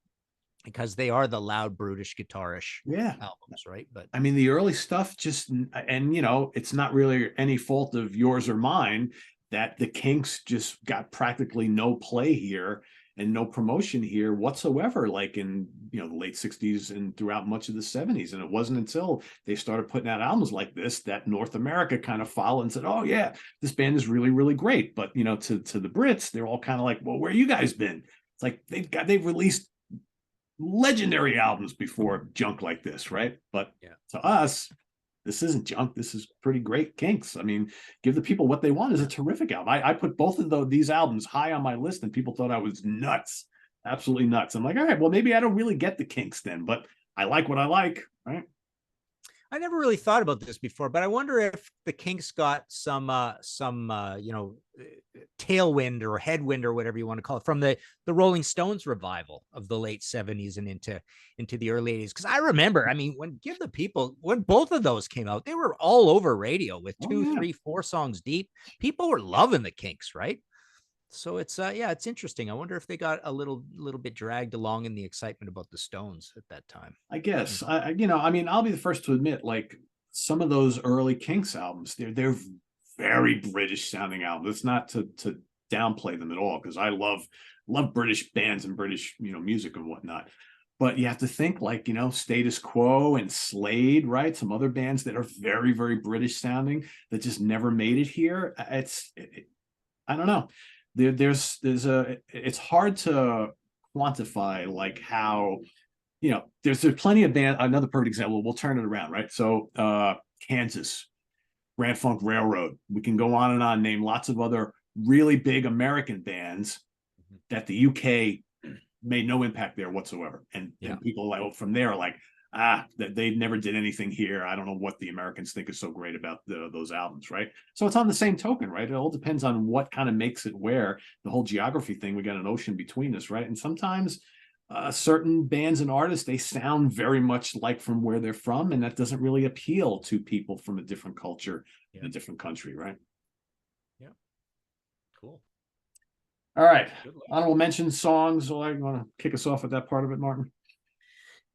Because they are the loud, brutish, guitarish Yeah. albums, right? But I mean, the early stuff just, and you know, it's not really any fault of yours or mine that the Kinks just got practically no play here and no promotion here whatsoever, like in, you know, the late 60s and throughout much of the 70s. And it wasn't until they started putting out albums like this that North America kind of followed and said, oh yeah, this band is really, really great. But, you know, to the Brits, they're all kind of like, well, where you guys been? It's like they've released legendary albums before junk like this, right? But yeah, to us, this isn't junk. This is pretty great Kinks. I mean, Give the People What They Want is a terrific album. I put both of these albums high on my list, and people thought I was nuts, absolutely nuts. I'm like, all right, well, maybe I don't really get the Kinks then, but I like what I like, right? I never really thought about this before, but I wonder if the Kinks got some you know, tailwind or headwind or whatever you want to call it from the Rolling Stones revival of the late 70s and into the early 80s. Because I remember, I mean, when Give the People, when both of those came out, they were all over radio with two, yeah. 3, 4 songs deep. People were loving the Kinks, right? So it's yeah, it's interesting. I wonder if they got a little bit dragged along in the excitement about the Stones at that time. I guess you know, I mean, I'll be the first to admit, like some of those early Kinks albums, they're very British sounding albums. It's not to downplay them at all, because I love British bands and British, you know, music and whatnot. But you have to think, like, you know, Status Quo and Slade, right? Some other bands that are very, very British sounding that just never made it here. I don't know. There's it's hard to quantify like how, you know, there's plenty of band. Another perfect example, we'll turn it around, right? So Kansas, Grand Funk Railroad, we can go on and on, name lots of other really big American bands that the UK made no impact there whatsoever. And people like from there are like, that they never did anything here. I don't know what the Americans think is so great about those albums, right? So it's on the same token, right? It all depends on what kind of makes it where. The whole geography thing, we got an ocean between us, right? And sometimes certain bands and artists, they sound very much like from where they're from, and that doesn't really appeal to people from a different culture in a different country, right? Yeah. Cool. All right. Honorable mention songs. So I want to kick us off with that part of it, Martin.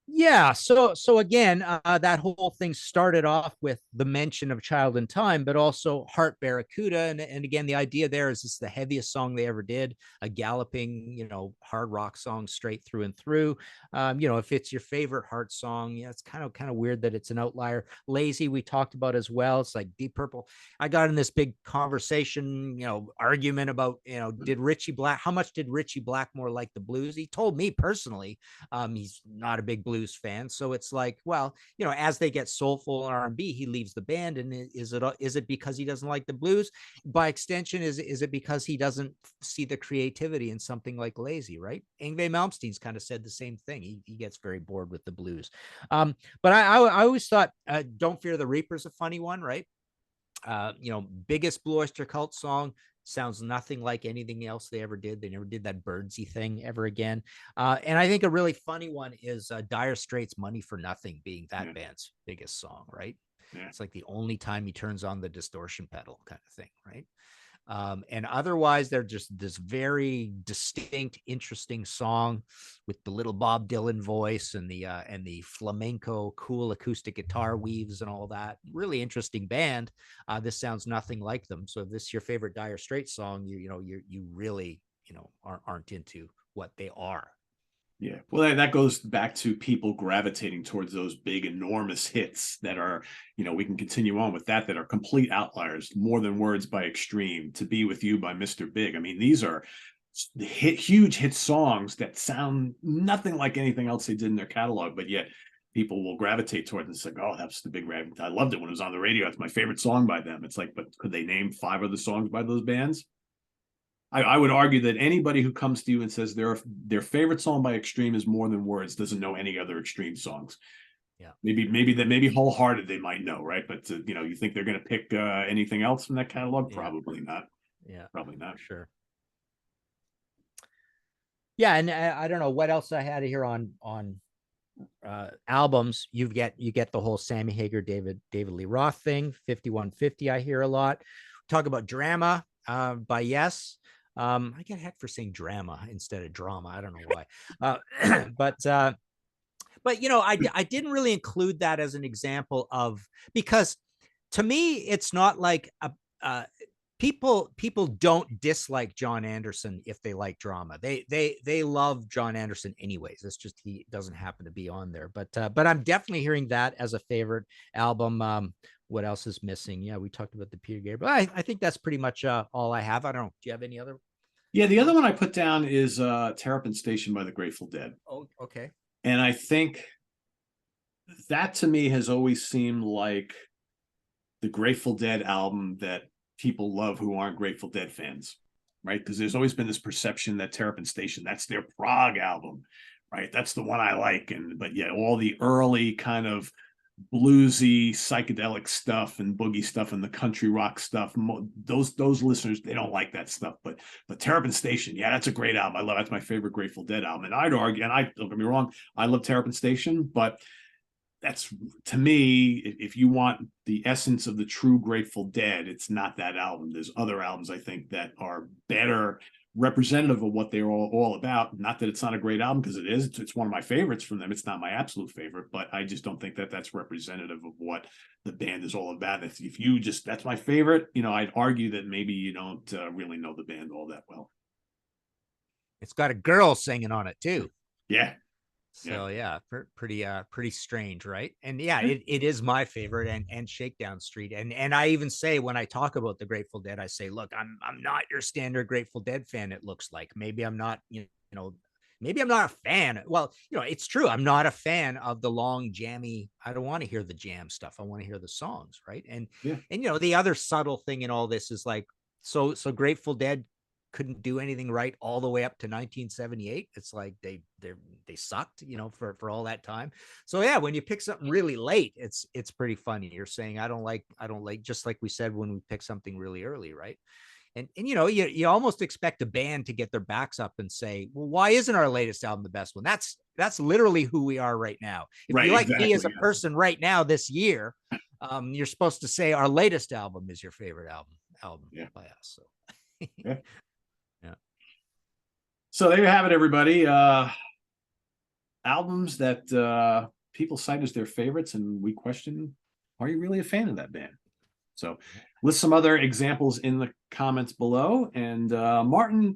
Yeah, so again, that whole thing started off with the mention of Child in Time, but also Heart Barracuda, and again, the idea there is it's the heaviest song they ever did, a galloping, you know, hard rock song straight through and through. You know, if it's your favorite Heart song, yeah, it's kind of weird that it's an outlier. Lazy, we talked about as well. It's like Deep Purple. I got in this big conversation, you know, argument about, you know, how much did Richie Blackmore like the blues? He told me personally, he's not a big blues fan. So it's like, well, you know, as they get soulful and R&B, he leaves the band. And is it because he doesn't like the blues? By extension, is it because he doesn't see the creativity in something like Lazy, right? Yngwie Malmsteen's kind of said the same thing. He gets very bored with the blues. But I always thought Don't Fear the Reaper's a funny one, right? You know, biggest Blue Oyster Cult song, sounds nothing like anything else they ever did. They never did that birdsy thing ever again. And I think a really funny one is Dire Straits' Money for Nothing being that band's biggest song, right? Yeah. It's like the only time he turns on the distortion pedal kind of thing, right? And otherwise, they're just this very distinct, interesting song with the little Bob Dylan voice and the flamenco cool acoustic guitar weaves and all that. Really interesting band. This sounds nothing like them. So if this is your favorite Dire Straits song, you really, you know, aren't into what they are. Yeah, well, that goes back to people gravitating towards those big, enormous hits that are, you know, we can continue on with that are complete outliers. More Than Words by Extreme, To Be With You by Mr. Big. I mean, these are huge hit songs that sound nothing like anything else they did in their catalog, but yet people will gravitate toward it. It's like, oh, that's the big rabbit. I loved it when it was on the radio. It's my favorite song by them. It's like, but could they name 5 other songs by those bands? I would argue that anybody who comes to you and says their favorite song by Extreme is More Than Words doesn't know any other Extreme songs. Yeah, maybe Wholehearted they might know, right? But you think they're going to pick anything else from that catalog? yeah. Probably not. Yeah, probably not. Sure. Yeah, and I don't know what else I had here on albums. You get the whole Sammy Hagar, David Lee Roth thing. 5150 I hear a lot. Talk about Drama by Yes. I get heck for saying drama instead of drama. I don't know why. But I didn't really include that as an example of, because to me it's not like people don't dislike John Anderson if they like drama. They love John Anderson anyways. It's just he doesn't happen to be on there. But I'm definitely hearing that as a favorite album. What else is missing? Yeah, we talked about the Peter Gabriel. I think that's pretty much all I have. I don't know. Do you have any other? Yeah, the other one I put down is Terrapin Station by the Grateful Dead. Oh, okay. And I think that to me has always seemed like the Grateful Dead album that people love who aren't Grateful Dead fans, right? Because there's always been this perception that Terrapin Station, that's their Prague album, right? That's the one I like. But yeah, all the early kind of bluesy psychedelic stuff and boogie stuff and the country rock stuff, those listeners, they don't like that stuff. But Terrapin Station, yeah, that's a great album. I love, that's my favorite Grateful Dead album. And I'd argue, and I don't get me wrong, I love Terrapin Station, but that's, to me, if you want the essence of the true Grateful Dead, it's not that album. There's other albums I think that are better representative of what they're all about. Not that it's not a great album, because it is. It's one of my favorites from them. It's not my absolute favorite, but I just don't think that that's representative of what the band is all about. If you just, that's my favorite, I'd argue that maybe you don't really know the band all that well. It's got a girl singing on it too. Yeah. So yeah, pretty strange, right? And yeah, it is my favorite, and Shakedown Street. And I even say, when I talk about the Grateful Dead, I say, look, I'm not your standard Grateful Dead fan. It looks like maybe I'm not, maybe I'm not a fan. Well, it's true. I'm not a fan of the long jammy. I don't want to hear the jam stuff. I want to hear the songs, right? And the other subtle thing in all this is like, so Grateful Dead couldn't do anything right all the way up to 1978. It's like they sucked, for all that time. So yeah, when you pick something really late, it's pretty funny. You're saying I don't like, just like we said when we pick something really early, right? And you almost expect a band to get their backs up and say, well, why isn't our latest album the best one? That's literally who we are right now. If you like me as a person right now this year, you're supposed to say our latest album is your favorite album by us. So yeah. So there you have it, everybody. Albums that people cite as their favorites, and we question, are you really a fan of that band? So list some other examples in the comments below. And Martin,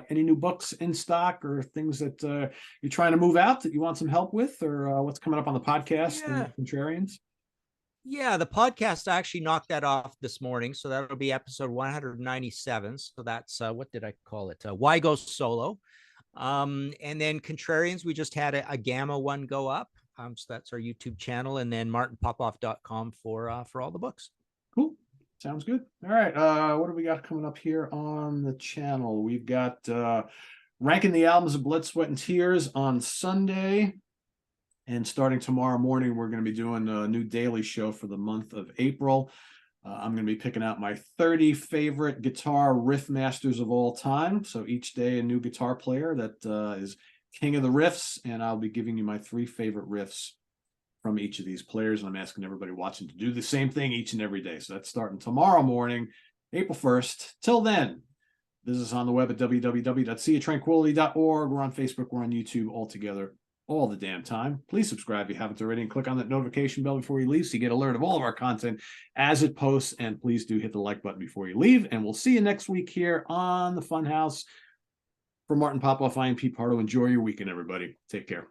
any new books in stock or things that you're trying to move out that you want some help with, or what's coming up on the podcast and Contrarians? Yeah, the podcast, I actually knocked that off this morning. So that'll be episode 197. So that's, what did I call it? Why Go Solo? And then Contrarians, we just had a Gamma one go up. So that's our YouTube channel. And then martinpopoff.com for all the books. Cool. Sounds good. All right. What do we got coming up here on the channel? We've got ranking the albums of Blood, Sweat, and Tears on Sunday. And starting tomorrow morning, we're going to be doing a new daily show for the month of April. I'm going to be picking out my 30 favorite guitar riff masters of all time. So each day, a new guitar player that is king of the riffs. And I'll be giving you my 3 favorite riffs from each of these players. And I'm asking everybody watching to do the same thing each and every day. So that's starting tomorrow morning, April 1st. Till then, visit us on the web at www.seatranquility.org. We're on Facebook. We're on YouTube, all together, all the damn time. Please subscribe if you haven't already, and click on that notification bell before you leave so you get alert of all of our content as it posts. And please do hit the like button before you leave. And we'll see you next week here on the Funhouse. For Martin Popoff, I am Pete Pardo. Enjoy your weekend, everybody. Take care.